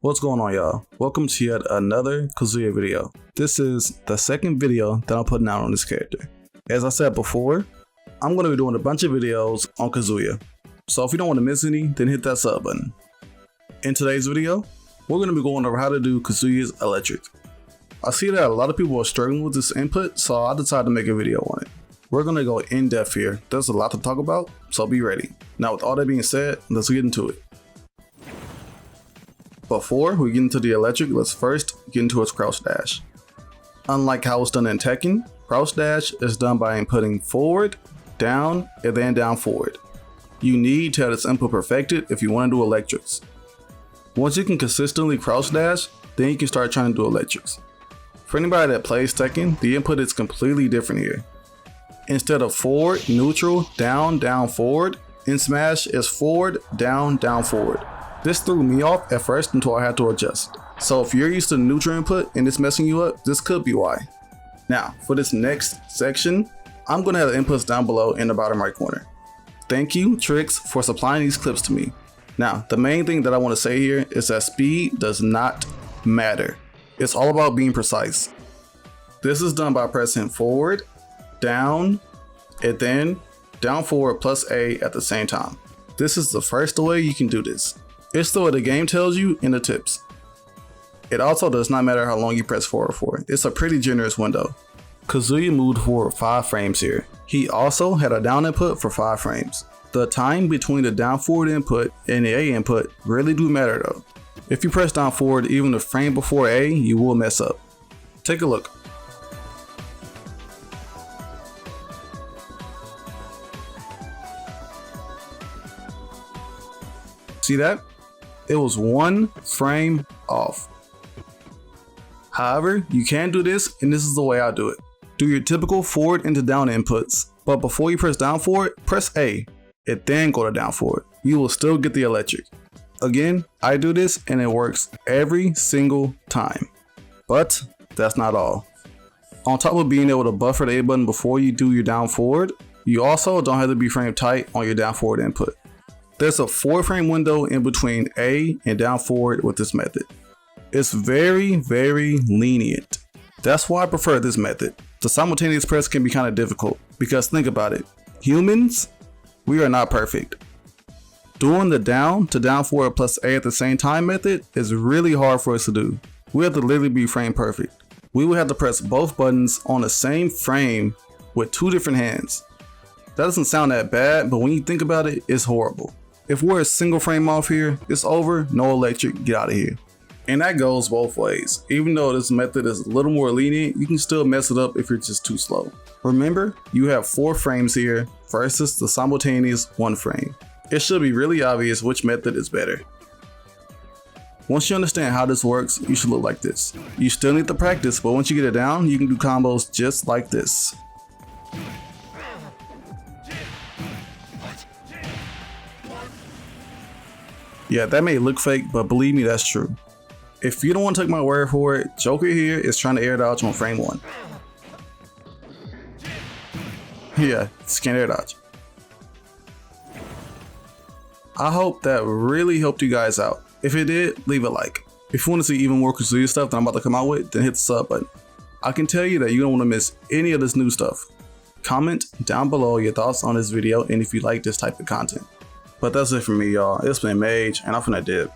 What's going on, y'all? Welcome to yet another Kazuya video. This is the second video that I'm putting out on this character. As I said before, I'm going to be doing a bunch of videos on Kazuya. So if you don't want to miss any, then hit that sub button. In today's video, we're going to be going over how to do Kazuya's electric. I see that a lot of people are struggling with this input, so I decided to make a video on it. We're going to go in depth here. There's a lot to talk about, so be ready. Now with all that being said, let's get into it. Before we get into the electric, let's first get into its crouch dash. Unlike how it's done in Tekken, crouch dash is done by inputting forward, down, and then down forward. You need to have this input perfected if you want to do electrics. Once you can consistently crouch dash, then you can start trying to do electrics. For anybody that plays Tekken, the input is completely different here. Instead of forward, neutral, down, down, forward, in Smash is forward, down, down, forward. This threw me off at first until I had to adjust. So if you're used to neutral input and it's messing you up, this could be why. Now, for this next section, I'm going to have the inputs down below in the bottom right corner. Thank you, Tricks, for supplying these clips to me. Now, the main thing that I want to say here is that speed does not matter. It's all about being precise. This is done by pressing forward, down, and then down forward plus A at the same time. This is the first way you can do this. It's the way the game tells you in the tips. It also does not matter how long you press forward for. It's a pretty generous window. Kazuya moved forward 5 frames here. He also had a down input for 5 frames. The time between the down forward input and the A input really do matter though. If you press down forward even a frame before A, you will mess up. Take a look. See that? It was 1 frame off. However, you can do this, and this is the way I do it. Do your typical forward into down inputs, but before you press down forward, press A, and then go to down forward. You will still get the electric. Again, I do this and it works every single time. But that's not all. On top of being able to buffer the A button before you do your down forward, you also don't have to be frame tight on your down forward input. There's a 4 frame window in between A and down forward with this method. It's very, very lenient. That's why I prefer this method. The simultaneous press can be kind of difficult because think about it. Humans, we are not perfect. Doing the down to down forward plus A at the same time method is really hard for us to do. We have to literally be frame perfect. We would have to press both buttons on the same frame with 2 different hands. That doesn't sound that bad, but when you think about it, it's horrible. If we're a single frame off here, it's over, no electric, get out of here. And that goes both ways. Even though this method is a little more lenient, you can still mess it up if you're just too slow. Remember, you have 4 frames here versus the simultaneous 1 frame. It should be really obvious which method is better. Once you understand how this works, you should look like this. You still need to practice, but once you get it down, you can do combos just like this. Yeah, that may look fake, but believe me, that's true. If you don't want to take my word for it, Joker here is trying to air dodge on frame 1. Yeah, just can't air dodge. I hope that really helped you guys out. If it did, leave a like. If you want to see even more Kazuya stuff that I'm about to come out with, then hit the sub button. I can tell you that you don't want to miss any of this new stuff. Comment down below your thoughts on this video and if you like this type of content. But that's it for me, y'all. It's been Mage, and I'm finna dip.